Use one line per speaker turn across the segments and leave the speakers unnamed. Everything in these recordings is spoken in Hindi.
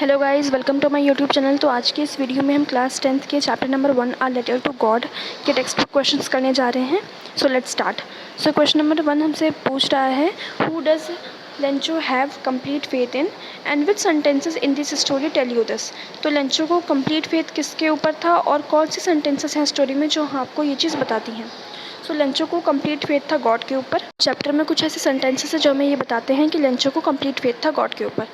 Hello guys, welcome to my YouTube channel. तो आज के इस वीडियो में हम क्लास 10th के chapter number 1 a letter to God के टेक्स्ट बुक क्वेश्चंस करने जा रहे हैं। So let's start. So question number 1 हमसे पूछ रहा है, who does Lencho have complete faith in and which sentences in this story tell you this. तो लेंचो को कंप्लीट फेथ किसके ऊपर था और कौन सी सेंटेंसेस हैं स्टोरी में जो आपको ये चीज़ बताती हैं। सो लेंचो को कंप्लीट फेथ था गॉड के ऊपर। चैप्टर में कुछ ऐसे सेंटेंसेस हैं जो हमें ये बताते हैं कि लेंचो को कंप्लीट फेथ था गॉड के ऊपर।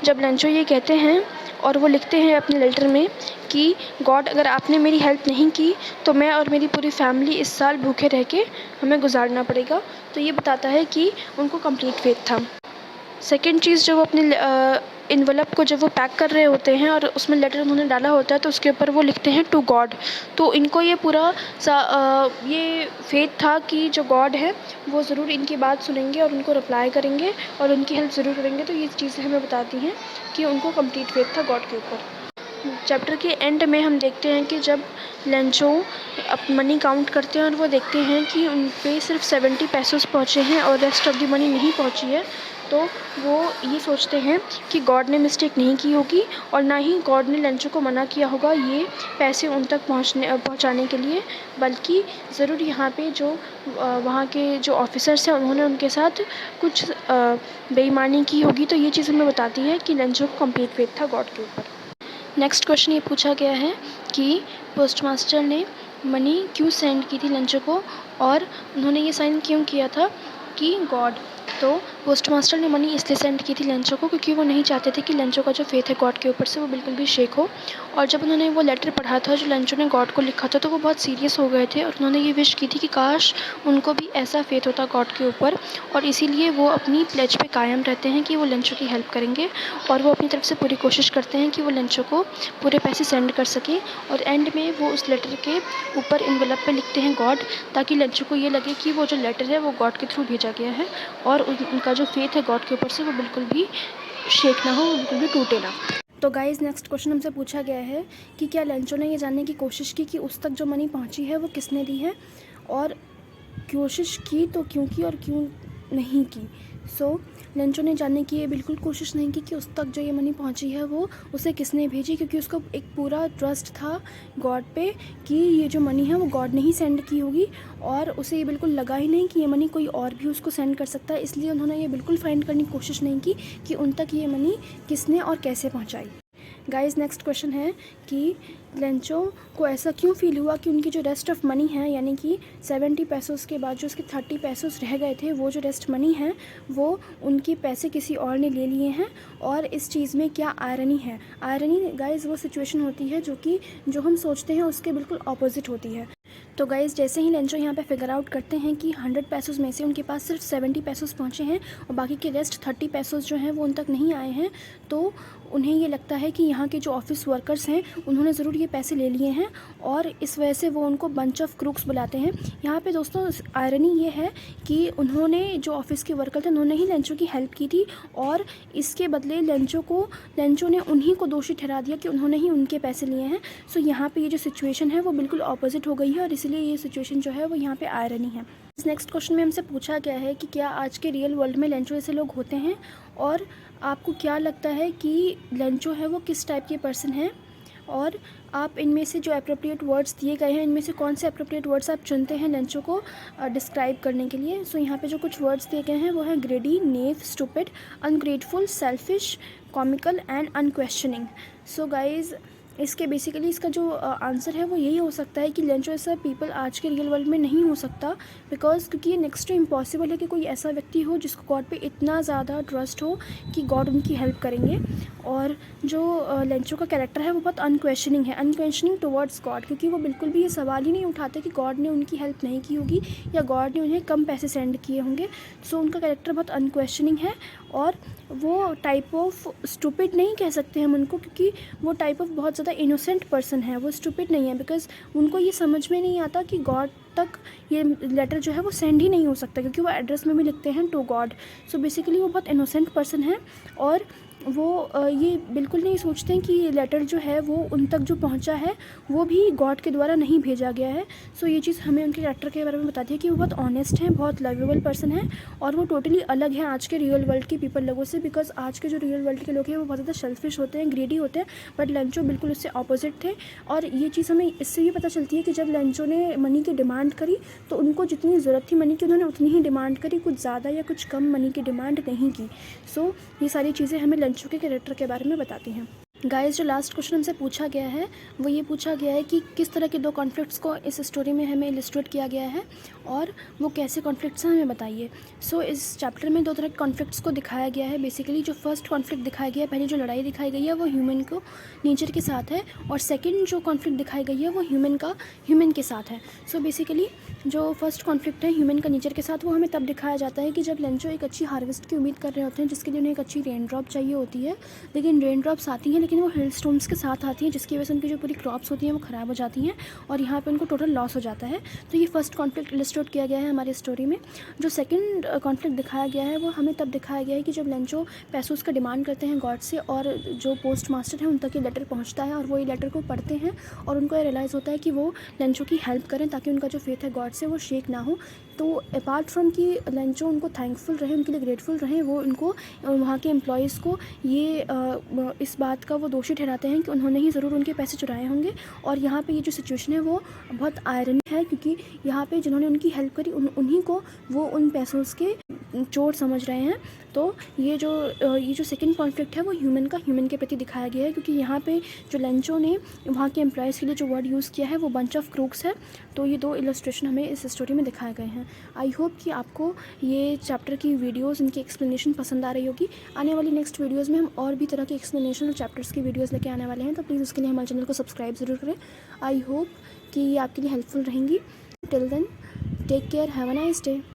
जब लेंचो ये कहते हैं और वो लिखते हैं अपने लेटर में कि गॉड, अगर आपने मेरी हेल्प नहीं की तो मैं और मेरी पूरी फैमिली इस साल भूखे रह के हमें गुजारना पड़ेगा, तो ये बताता है कि उनको कंप्लीट फेथ था। सेकेंड चीज़, जो वो अपने इन्वेलप को जब वो पैक कर रहे होते हैं और उसमें लेटर उन्होंने डाला होता है तो उसके ऊपर वो लिखते हैं टू गॉड। तो इनको ये पूरा ये फेथ था कि जो गॉड है वो ज़रूर इनकी बात सुनेंगे और उनको रिप्लाई करेंगे और उनकी हेल्प ज़रूर करेंगे। तो ये चीज़ें हमें बताती हैं कि उनको कंप्लीट फेथ था गॉड के ऊपर। चैप्टर के एंड में हम देखते हैं कि जब लेंचो मनी काउंट करते हैं और वो देखते हैं कि उन पे सिर्फ 70 पैसोस पहुँचे हैं और रेस्ट ऑफ द मनी नहीं पहुँची है, तो वो ये सोचते हैं कि गॉड ने मिस्टेक नहीं की होगी और ना ही गॉड ने लेंचो को मना किया होगा ये पैसे उन तक पहुँचाने के लिए, बल्कि ज़रूर यहाँ पे जो वहाँ के जो ऑफिसर्स हैं उन्होंने उनके साथ कुछ बेईमानी की होगी। तो ये चीज़ हमें बताती है कि लेंचो को कंप्लीट फेथ था गॉड के ऊपर। नेक्स्ट क्वेश्चन ये पूछा गया है कि पोस्ट मास्टर ने मनी क्यों सेंड की थी लेंचो को और उन्होंने ये साइन क्यों किया था कि गॉड। तो पोस्ट मास्टर ने मनी इसलिए सेंड की थी लेंचो को क्योंकि वो नहीं चाहते थे कि लेंचो का जो फेथ है गॉड के ऊपर से वो बिल्कुल भी शेक हो। और जब उन्होंने वो लेटर पढ़ा था जो लेंचो ने गॉड को लिखा था तो वो बहुत सीरियस हो गए थे और उन्होंने ये विश की थी कि काश उनको भी ऐसा फेथ होता गॉड के ऊपर, और इसीलिए वो अपनी प्लेज पे कायम रहते हैं कि वो लेंचो की हेल्प करेंगे और वो अपनी तरफ से पूरी कोशिश करते हैं कि वो लेंचो को पूरे पैसे सेंड कर सकें। और एंड में वो उस लेटर के ऊपर इन्वेलप पे लिखते हैं गॉड, ताकि लेंचो को ये लगे कि वो जो लेटर है वो गॉड के थ्रू भेजा गया है और उनका जो फेथ है गॉड के ऊपर से वो बिल्कुल भी शेक ना हो, बिल्कुल भी टूटे ना। तो गाइज़, नेक्स्ट क्वेश्चन हमसे पूछा गया है कि क्या लेंचो ने ये जानने की कोशिश की कि उस तक जो मनी पहुंची है वो किसने दी है, और कोशिश की तो क्यों की और क्यों नहीं की। लेंचो ने जानने की ये बिल्कुल कोशिश नहीं की कि उस तक जो ये मनी पहुंची है वो उसे किसने भेजी, क्योंकि उसको एक पूरा ट्रस्ट था गॉड पे कि ये जो मनी है वो गॉड ने ही सेंड की होगी, और उसे ये बिल्कुल लगा ही नहीं कि ये मनी कोई और भी उसको सेंड कर सकता है। इसलिए उन्होंने ये बिल्कुल फाइंड करने की कोशिश नहीं की कि उन तक ये मनी किसने और कैसे पहुँचाई। गाइस, नेक्स्ट क्वेश्चन है कि लेंचो को ऐसा क्यों फील हुआ कि उनकी जो रेस्ट ऑफ मनी है, यानी कि 70 पैसोस के बाद जो उसके 30 पैसोस रह गए थे, वो जो रेस्ट मनी है वो उनके पैसे किसी और ने ले लिए हैं। और इस चीज़ में क्या आयरनी है। आयरनी गाइस वो सिचुएशन होती है जो हम सोचते हैं उसके बिल्कुल ऑपोजिट होती है। तो गाइज़, जैसे ही लेंचो यहाँ पे फिगर आउट करते हैं कि 100 पैसोस में से उनके पास सिर्फ 70 पैसोस पहुँचे हैं और बाकी के रेस्ट 30 पैसोस जो हैं वो उन तक नहीं आए हैं, तो उन्हें ये लगता है कि यहाँ के जो ऑफिस वर्कर्स हैं उन्होंने ज़रूर ये पैसे ले लिए हैं और इस वजह से वो उनको बंच ऑफ क्रूक्स बुलाते हैं। यहाँ पे दोस्तों आयरनी ये है कि उन्होंने जो ऑफिस के वर्कर थे उन्होंने ही लेंचो की हेल्प की थी और इसके बदले लेंचो ने उन्हीं को दोषी ठहरा दिया कि उन्होंने ही उनके पैसे लिए हैं। सो यहाँ पे ये जो सिचुएशन है वो बिल्कुल ऑपोजिट हो गई है और इसलिए ये सिचुएशन जो है वो यहाँ पे आयरनी है। नेक्स्ट क्वेश्चन में हमसे पूछा गया है कि क्या आज के रियल वर्ल्ड में लेंचो जैसे लोग होते हैं, और आपको क्या लगता है कि लेंचो है वो किस टाइप के पर्सन है, और आप इनमें से जो अप्रोप्रिएट वर्ड्स दिए गए हैं इनमें से कौन से अप्रोप्रिएट वर्ड्स आप चुनते हैं लेंचो को डिस्क्राइब करने के लिए। यहाँ पे जो कुछ वर्ड्स दिए गए हैं वो हैं greedy, naive, stupid, ungrateful, selfish, comical and unquestioning. Guys, इसके बेसिकली इसका जो आंसर है वो यही हो सकता है कि लेंचो ऐसा पीपल आज के रियल वर्ल्ड में नहीं हो सकता, क्योंकि ये नेक्स्ट टू इम्पॉसिबल है कि कोई ऐसा व्यक्ति हो जिसको गॉड पे इतना ज़्यादा ट्रस्ट हो कि गॉड उनकी हेल्प करेंगे। और जो लेंचो का कैरेक्टर है वो बहुत अनक्वेश्चनिंग टुवर्ड्स गॉड, क्योंकि वो बिल्कुल भी ये सवाल ही नहीं उठाते कि गॉड ने उनकी हेल्प नहीं की होगी या गॉड ने उन्हें कम पैसे सेंड किए होंगे। उनका कैरेक्टर बहुत अनक्वेश्चनिंग है और वो टाइप ऑफ स्टूपिड नहीं कह सकते हम उनको, क्योंकि वो टाइप ऑफ बहुत ज़्यादा इनोसेंट पर्सन है। वो स्टूपिड नहीं है बिकॉज उनको ये समझ में नहीं आता कि गॉड तक ये लेटर जो है वो सेंड ही नहीं हो सकता, क्योंकि वो एड्रेस में भी लिखते हैं टू गॉड। बेसिकली वो बहुत इनोसेंट पर्सन है और वो ये बिल्कुल नहीं सोचते हैं कि ये लेटर जो है वो उन तक जो पहुंचा है वो भी गॉड के द्वारा नहीं भेजा गया है। सो ये चीज़ हमें उनके कैरेक्टर के बारे में बताती है कि वो बहुत ऑनेस्ट हैं, बहुत लवेबल पर्सन है और वो टोटली अलग है आज के रियल वर्ल्ड के पीपल लोगों से। बिकॉज आज के जो रियल वर्ल्ड के लोग हैं वो बहुत ज़्यादा सेल्फिश होते हैं, ग्रीडी होते हैं, बट लेंचो बिल्कुल उससे ऑपोजिट थे। और ये चीज़ हमें इससे भी पता चलती है कि जब लेंचो ने मनी की डिमांड करी तो उनको जितनी ज़रूरत थी मनी की उन्होंने उतनी ही डिमांड करी, कुछ ज़्यादा या कुछ कम मनी की डिमांड नहीं की। सो ये सारी चीज़ें हमें लेंचो के कैरेक्टर के बारे में बताती हैं। गाइस, जो लास्ट क्वेश्चन हमसे पूछा गया है वो ये पूछा गया है कि किस तरह के दो कॉन्फ्लिक्ट्स को इस स्टोरी में हमें इलस्ट्रेट किया गया है और वो कैसे कॉन्फ्लिक्ट्स हैं हमें बताइए। सो इस चैप्टर में दो तरह के कॉन्फ्लिक्ट्स को दिखाया गया है। बेसिकली जो फर्स्ट कॉन्फ्लिक्ट दिखाया गया है, पहली जो लड़ाई दिखाई गई है वो ह्यूमन को नेचर के साथ है और सेकेंड जो कॉन्फ्लिक्ट दिखाई गई है वो ह्यूमन के साथ है। सो बेसिकली जो फर्स्ट कॉन्फ्लिक्ट है ह्यूमन का नेचर के साथ, वो हमें तब दिखाया जाता है कि जब लेंचो एक अच्छी हार्वेस्ट की उम्मीद कर रहे होते हैं जिसके लिए उन्हें एक अच्छी रेन ड्रॉप चाहिए होती है। लेकिन रेन ड्रॉप्स आती हैं लेकिन वो हिल स्टोन्स के साथ आती हैं जिसकी वजह से उनकी जो पूरी क्रॉप्स होती हैं वो ख़राब हो जाती हैं और यहाँ पे उनको टोटल लॉस हो जाता है। तो ये फर्स्ट कॉन्फ्लिक्ट इलस्ट्रेट किया गया है हमारी स्टोरी में। जो सेकंड कॉन्फ्लिक्ट दिखाया गया है वो हमें तब दिखाया गया है कि जब लेंचो पैसों का डिमांड करते हैं गॉड से और जो पोस्ट मास्टर है उन तक ये लेटर पहुँचता है और वो ये लेटर को पढ़ते हैं और उनको ये रियलाइज़ होता है कि वो लेंचो की हेल्प करें ताकि उनका जो फेथ है गॉड से वो शेक ना हो। तो अपार्ट फ्रॉम कि लेंचो उनको थैंकफुल रहे, उनके लिए ग्रेटफुल रहे, वो उनको वहाँ के एम्प्लॉयज़ को ये इस बात का वो दोषी ठहराते हैं कि उन्होंने ही ज़रूर उनके पैसे चुराए होंगे। और यहाँ पे ये जो सिचुएशन है वो बहुत आयरनी है क्योंकि यहाँ पे जिन्होंने उनकी हेल्प करी उन्हीं को वो उन पैसों के चोर समझ रहे हैं। तो ये जो सेकंड कॉन्फ्लिक्ट है वो ह्यूमन के प्रति दिखाया गया है क्योंकि यहाँ पे जो लेंचो ने वहाँ के एम्प्लॉयज़ के लिए जो वर्ड यूज़ किया है वो बंच ऑफ क्रूक्स है। तो ये दो इलस्ट्रेशन हमें इस स्टोरी में दिखाए गए हैं। आई होप कि आपको ये चैप्टर की वीडियोज़, इनकी एक्सप्लेनेशन पसंद आ रही होगी। आने वाली नेक्स्ट वीडियोज़ में हम और भी तरह की एक्सप्लेनेशन और चैप्टर्स की वीडियोज़ लेके आने वाले हैं, तो प्लीज़ उसके लिए हमारे चैनल को सब्सक्राइब ज़रूर करें। आई होप कि ये आपके लिए हेल्पफुल रहेंगी। Till then, take care, have a nice day.